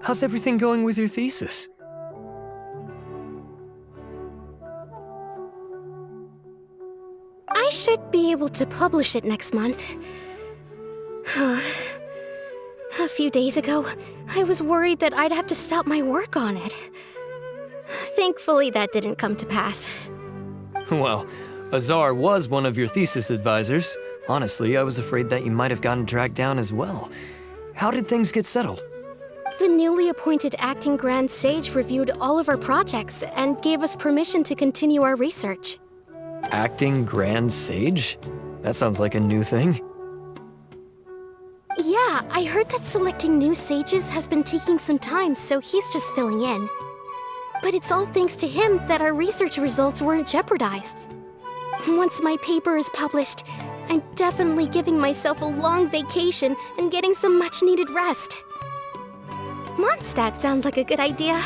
How's everything going with your thesis? I should be able to publish it next month. A few days ago, I was worried that I'd have to stop my work on it. Thankfully, that didn't come to pass. Well, Azar was one of your thesis advisors. Honestly, I was afraid that you might have gotten dragged down as well. How did things get settled? The newly appointed acting Grand Sage reviewed all of our projects and gave us permission to continue our research. Acting Grand Sage? That sounds like a new thing. Yeah, I heard that selecting new sages has been taking some time, so he's just filling in. But it's all thanks to him that our research results weren't jeopardized. Once my paper is published, I'm definitely giving myself a long vacation and getting some much-needed rest. Mondstadt sounds like a good idea.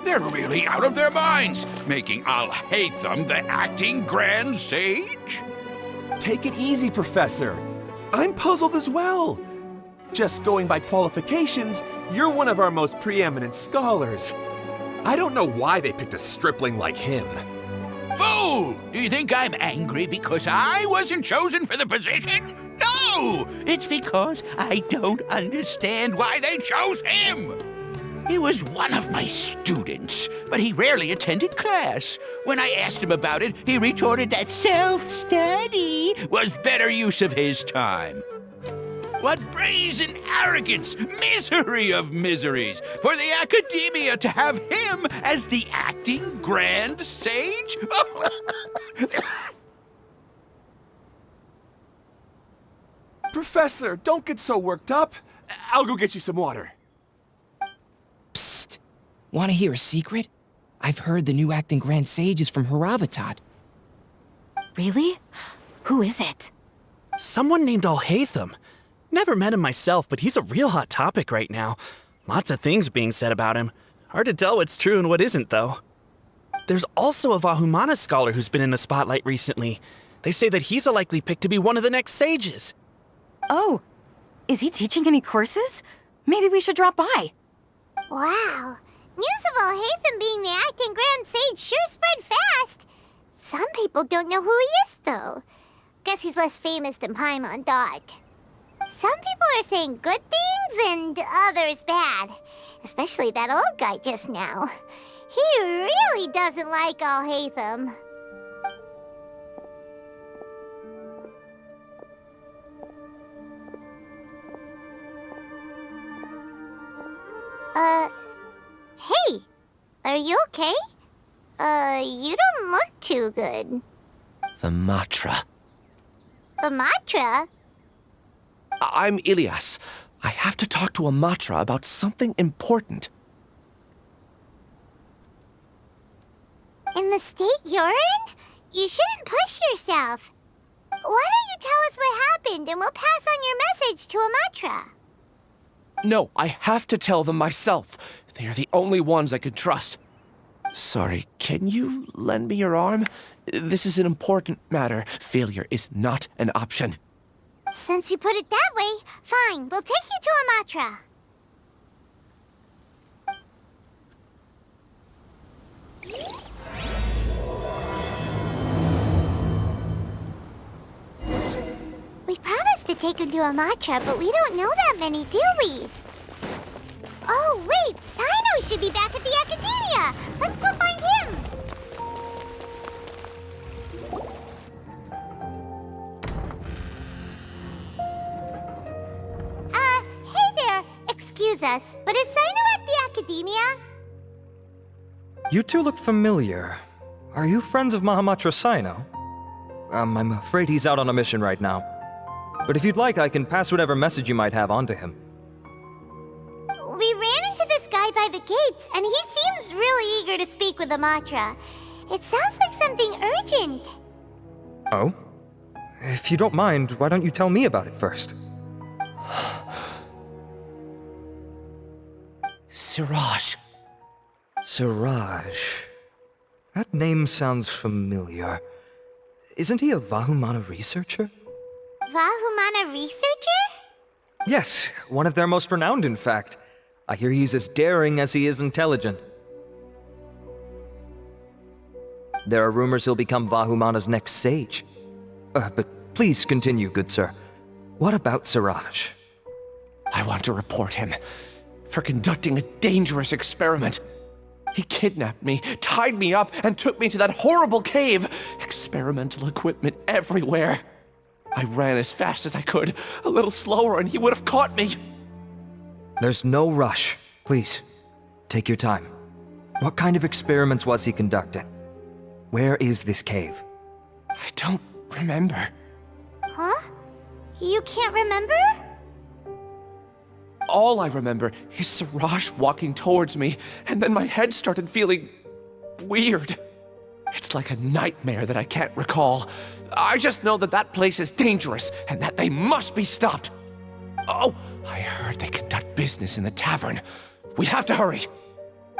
They're really out of their minds, making Al-Haytham the acting Grand Sage? Take it easy, Professor. I'm puzzled as well. Just going by qualifications, you're one of our most preeminent scholars. I don't know why they picked a stripling like him. Fool! Do you think I'm angry because I wasn't chosen for the position? No! It's because I don't understand why they chose him! He was one of my students, but he rarely attended class. When I asked him about it, he retorted that self-study was better use of his time. What brazen arrogance, misery of miseries, for the academia to have him as the acting Grand Sage? Professor, don't get so worked up. I'll go get you some water. Psst! Want to hear a secret? I've heard the new acting Grand Sage is from Haravatat. Really? Who is it? Someone named Al-Haytham. Never met him myself, but he's a real hot topic right now. Lots of things being said about him. Hard to tell what's true and what isn't, though. There's also a Vahumana scholar who's been in the spotlight recently. They say that he's a likely pick to be one of the next sages. Oh, is he teaching any courses? Maybe we should drop by. Wow. News of Al-Haytham being the acting Grand Sage sure spread fast. Some people don't know who he is, though. Guess he's less famous than Paimon Dot. Some people are saying good things and others bad. Especially that old guy just now. He really doesn't like Al-Haytham. Hey! Are you okay? You don't look too good. The Matra. The Matra? I'm Ilias. I have to talk to a Matra about something important. In the state you're in? You shouldn't push yourself. Why don't you tell us what happened and we'll pass on your message to a Matra? No, I have to tell them myself. They are the only ones I can trust. Sorry, can you lend me your arm? This is an important matter. Failure is not an option. Since you put it that way, fine. We'll take you to a Matra. We promised to take him to a Matra, but we don't know that many, do we? Oh, wait! Sino should be back at the Academia! Let's go find him! Hey there! Excuse us, but is Sino at the Academia? You two look familiar. Are you friends of Mahamatra Sino? I'm afraid he's out on a mission right now. But if you'd like, I can pass whatever message you might have on to him. We ran into this guy by the gates, and he seems really eager to speak with the Matra. It sounds like something urgent. Oh? If you don't mind, why don't you tell me about it first? Siraj. Siraj. That name sounds familiar. Isn't he a Vahumana researcher? Vahumana researcher? Yes, one of their most renowned, in fact. I hear he's as daring as he is intelligent. There are rumors he'll become Vahumana's next sage. But please continue, good sir. What about Siraj? I want to report him for conducting a dangerous experiment. He kidnapped me, tied me up, and took me to that horrible cave. Experimental equipment everywhere. I ran as fast as I could, a little slower, and he would have caught me. There's no rush. Please, take your time. What kind of experiments was he conducting? Where is this cave? I don't remember. Huh? You can't remember? All I remember is Siraj walking towards me, and then my head started feeling weird. It's like a nightmare that I can't recall. I just know that that place is dangerous, and that they must be stopped. Oh, I heard they conduct business in the tavern. We have to hurry.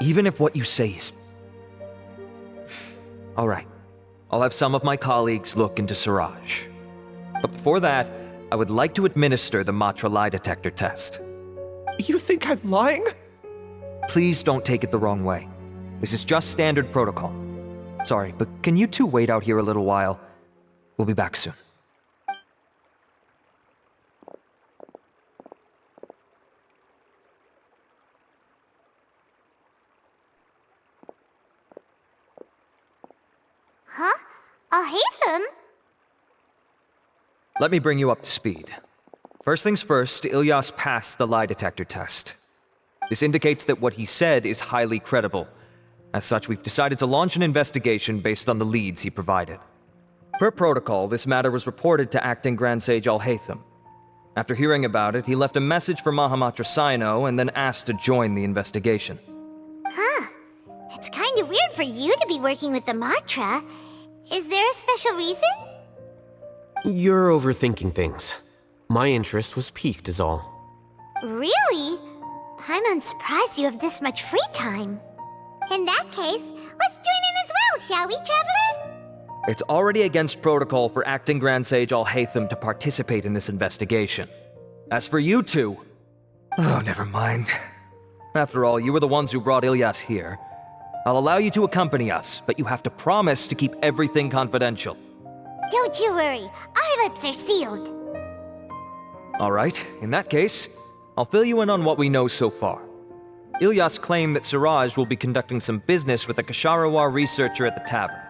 Even if what you say is... All right. I'll have some of my colleagues look into Siraj. But before that, I would like to administer the Matra lie detector test. You think I'm lying? Please don't take it the wrong way. This is just standard protocol. Sorry, but can you two wait out here a little while? We'll be back soon. Huh? Alhaitham? Let me bring you up to speed. First things first, Ilyas passed the lie detector test. This indicates that what he said is highly credible. As such, we've decided to launch an investigation based on the leads he provided. Per protocol, this matter was reported to Acting Grand Sage Alhaitham. After hearing about it, he left a message for Mahamatra Sino and then asked to join the investigation. Huh. It's kinda weird for you to be working with the Matra. Is there a special reason? You're overthinking things. My interest was piqued is all. Really? I'm surprised you have this much free time. In that case, let's join in as well, shall we, Traveler? It's already against protocol for Acting Grand Sage Alhaitham to participate in this investigation. As for you two... Oh, never mind. After all, you were the ones who brought Ilyas here. I'll allow you to accompany us, but you have to promise to keep everything confidential. Don't you worry, our lips are sealed. All right, in that case, I'll fill you in on what we know so far. Ilyas claimed that Siraj will be conducting some business with a Kasharawar researcher at the tavern.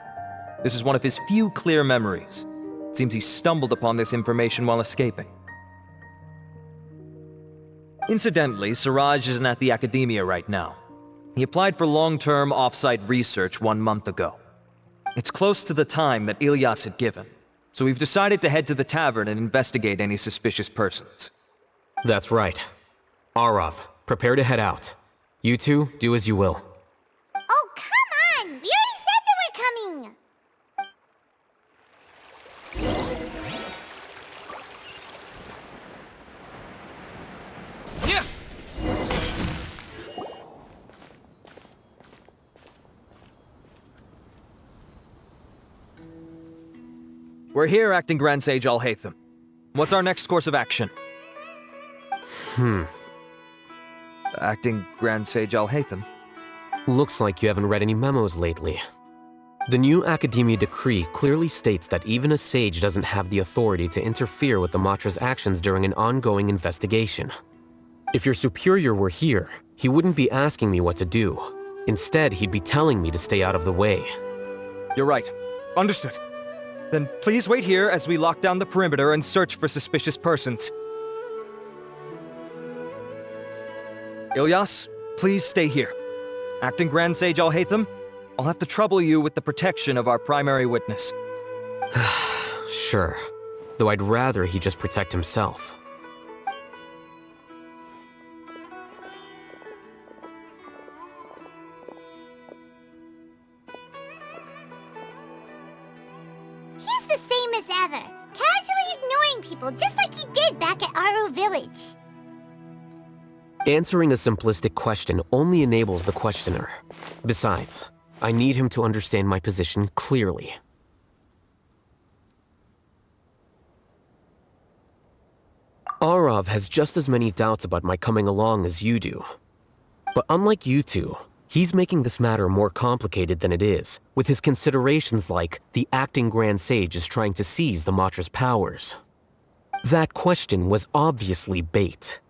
This is one of his few clear memories. It seems he stumbled upon this information while escaping. Incidentally, Siraj isn't at the academia right now. He applied for long-term off-site research 1 month ago. It's close to the time that Ilyas had given, so we've decided to head to the tavern and investigate any suspicious persons. That's right. Arav, prepare to head out. You two, do as you will. Oh, come on! We already said that we're coming! Yeah. We're here, Acting Grand Sage Alhaitham. What's our next course of action? Acting Grand Sage Alhaitham? Looks like you haven't read any memos lately. The new Academia decree clearly states that even a sage doesn't have the authority to interfere with the Matra's actions during an ongoing investigation. If your superior were here, he wouldn't be asking me what to do. Instead, he'd be telling me to stay out of the way. You're right. Understood. Then please wait here as we lock down the perimeter and search for suspicious persons. Ilyas, please stay here. Acting Grand Sage Alhaitham, I'll have to trouble you with the protection of our primary witness. Sure, though I'd rather he just protect himself. He's the same as ever, casually ignoring people just like he did back at Aru Village. Answering a simplistic question only enables the questioner. Besides, I need him to understand my position clearly. Arav has just as many doubts about my coming along as you do. But unlike you two, he's making this matter more complicated than it is, with his considerations like the acting Grand Sage is trying to seize the Matra's powers. That question was obviously bait.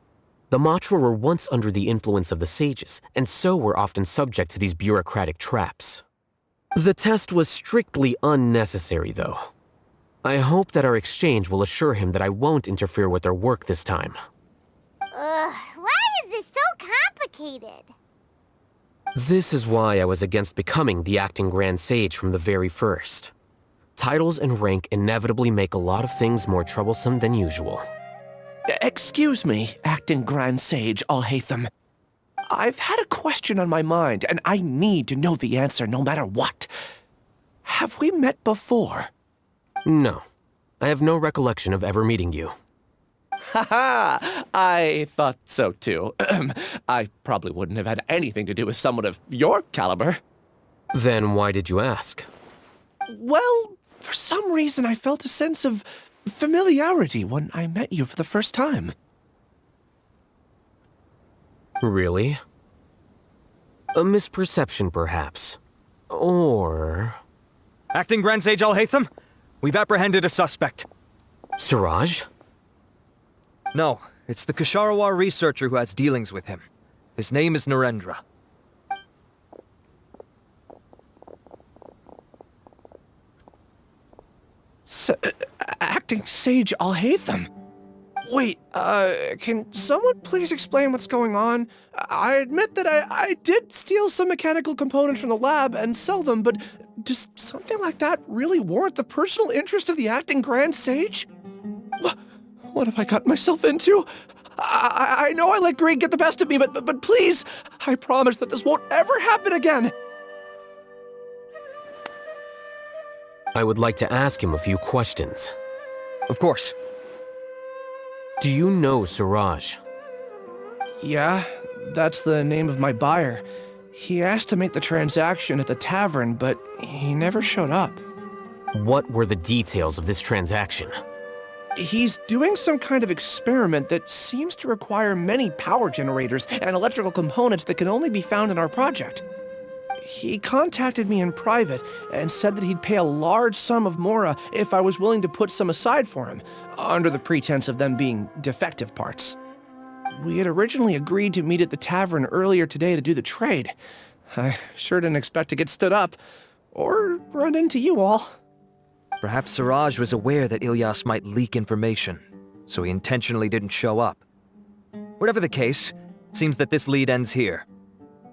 The Matra were once under the influence of the sages, and so were often subject to these bureaucratic traps. The test was strictly unnecessary, though. I hope that our exchange will assure him that I won't interfere with their work this time. Why is this so complicated? This is why I was against becoming the acting Grand Sage from the very first. Titles and rank inevitably make a lot of things more troublesome than usual. Excuse me, acting Grand Sage Alhaitham. I've had a question on my mind, and I need to know the answer no matter what. Have we met before? No. I have no recollection of ever meeting you. Haha! I thought so too. I probably wouldn't have had anything to do with someone of your caliber. Then why did you ask? Well, for some reason I felt a sense of familiarity when I met you for the first time. Really? A misperception, perhaps. Or... Acting Grand Sage Alhaitham, we've apprehended a suspect. Siraj? No, it's the Ksharawar researcher who has dealings with him. His name is Narendra. Acting Sage Alhaitham? Wait, can someone please explain what's going on? I admit that I did steal some mechanical components from the lab and sell them, but does something like that really warrant the personal interest of the acting Grand Sage? What have I gotten myself into? I know I let greed get the best of me, but please, I promise that this won't ever happen again. I would like to ask him a few questions. Of course. Do you know Siraj? Yeah, that's the name of my buyer. He asked to make the transaction at the tavern, but he never showed up. What were the details of this transaction? He's doing some kind of experiment that seems to require many power generators and electrical components that can only be found in our project. He contacted me in private and said that he'd pay a large sum of Mora if I was willing to put some aside for him, under the pretense of them being defective parts. We had originally agreed to meet at the tavern earlier today to do the trade. I sure didn't expect to get stood up, or run into you all. Perhaps Siraj was aware that Ilyas might leak information, so he intentionally didn't show up. Whatever the case, it seems that this lead ends here.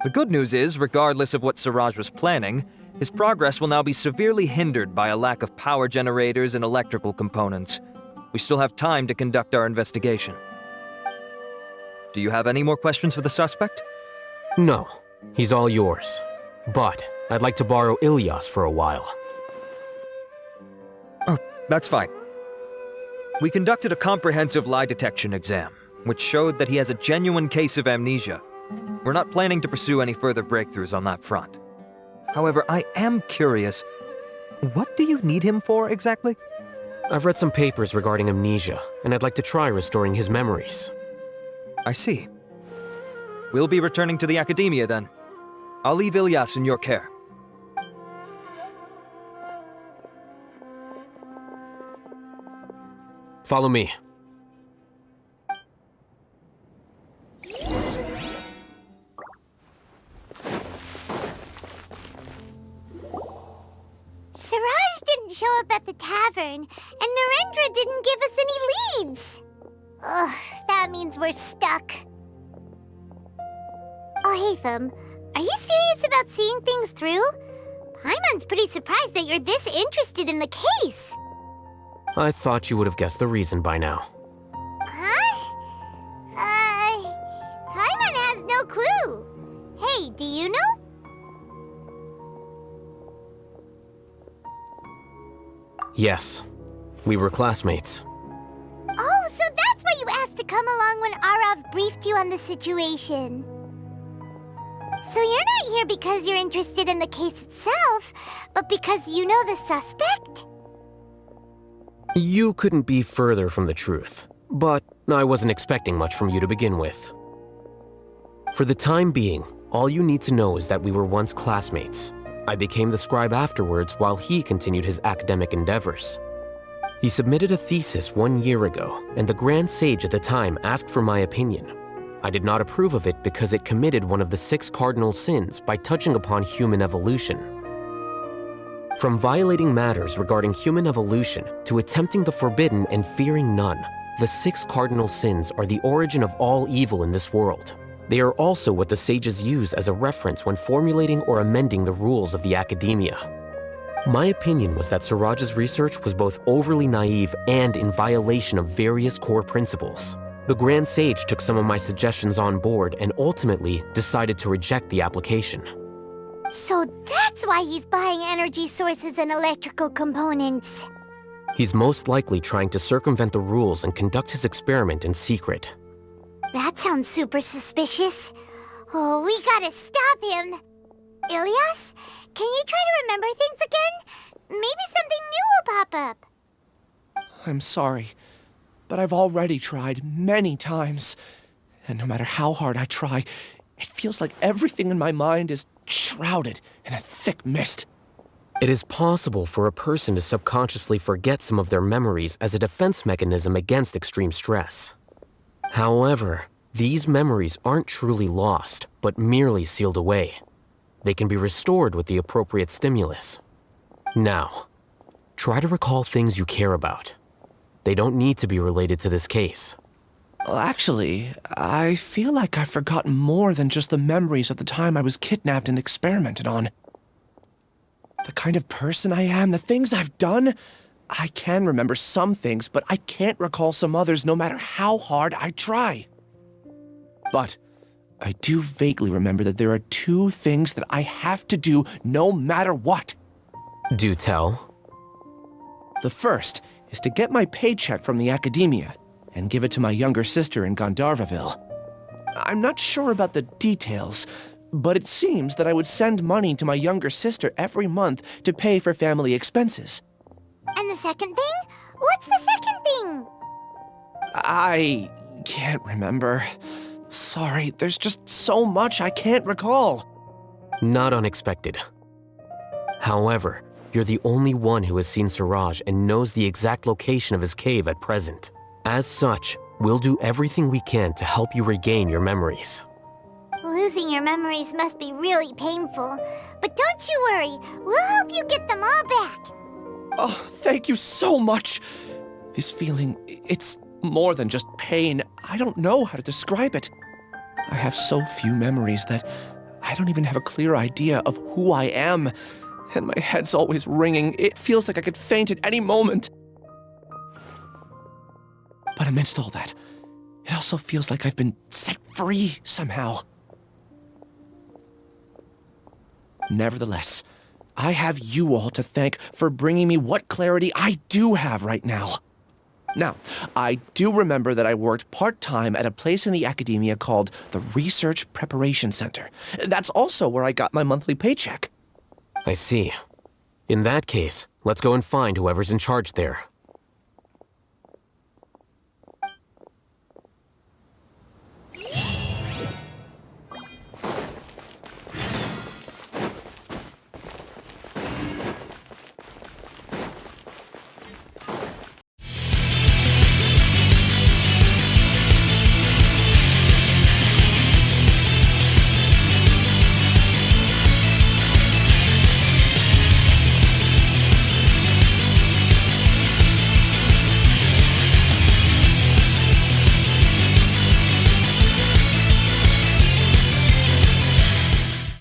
The good news is, regardless of what Siraj was planning, his progress will now be severely hindered by a lack of power generators and electrical components. We still have time to conduct our investigation. Do you have any more questions for the suspect? No, he's all yours. But I'd like to borrow Ilyas for a while. Oh, that's fine. We conducted a comprehensive lie detection exam, which showed that he has a genuine case of amnesia. We're not planning to pursue any further breakthroughs on that front. However, I am curious, what do you need him for exactly? I've read some papers regarding amnesia, and I'd like to try restoring his memories. I see. We'll be returning to the academia then. I'll leave Ilyas in your care. Follow me. Siraj didn't show up at the tavern, and Narendra didn't give us any leads. Ugh, that means we're stuck. Alhaitham, are you serious about seeing things through? Paimon's pretty surprised that you're this interested in the case. I thought you would have guessed the reason by now. Huh? Paimon has no clue. Hey, do you know? Yes, we were classmates. Oh, so that's why you asked to come along when Arav briefed you on the situation. So you're not here because you're interested in the case itself, but because you know the suspect? You couldn't be further from the truth. But I wasn't expecting much from you to begin with. For the time being, all you need to know is that we were once classmates. I became the scribe afterwards while he continued his academic endeavors. He submitted a thesis 1 year ago, and the Grand Sage at the time asked for my opinion. I did not approve of it because it committed one of the 6 cardinal sins by touching upon human evolution. From violating matters regarding human evolution to attempting the forbidden and fearing none, the 6 cardinal sins are the origin of all evil in this world. They are also what the sages use as a reference when formulating or amending the rules of the academia. My opinion was that Suraj's research was both overly naive and in violation of various core principles. The Grand Sage took some of my suggestions on board and ultimately decided to reject the application. So that's why he's buying energy sources and electrical components. He's most likely trying to circumvent the rules and conduct his experiment in secret. That sounds super suspicious. Oh, we gotta stop him. Ilias, can you try to remember things again? Maybe something new will pop up. I'm sorry, but I've already tried many times. And no matter how hard I try, it feels like everything in my mind is shrouded in a thick mist. It is possible for a person to subconsciously forget some of their memories as a defense mechanism against extreme stress. However, these memories aren't truly lost, but merely sealed away. They can be restored with the appropriate stimulus. Now, try to recall things you care about. They don't need to be related to this case. Well, actually, I feel like I've forgotten more than just the memories of the time I was kidnapped and experimented on. The kind of person I am, the things I've done, I can remember some things, but I can't recall some others no matter how hard I try. But I do vaguely remember that there are 2 things that I have to do no matter what. Do tell. The first is to get my paycheck from the academia and give it to my younger sister in Gandharvaville. I'm not sure about the details, but it seems that I would send money to my younger sister every month to pay for family expenses. And the second thing? What's the second thing? I can't remember. Sorry, there's just so much I can't recall. Not unexpected. However, you're the only one who has seen Suraj and knows the exact location of his cave at present. As such, we'll do everything we can to help you regain your memories. Losing your memories must be really painful. But don't you worry, we'll help you get them all back. Oh, thank you so much. This feeling, it's more than just pain. I don't know how to describe it. I have so few memories that I don't even have a clear idea of who I am. And my head's always ringing. It feels like I could faint at any moment. But amidst all that, it also feels like I've been set free somehow. Nevertheless, I have you all to thank for bringing me what clarity I do have right now. Now, I do remember that I worked part-time at a place in the academia called the Research Preparation Center. That's also where I got my monthly paycheck. I see. In that case, let's go and find whoever's in charge there.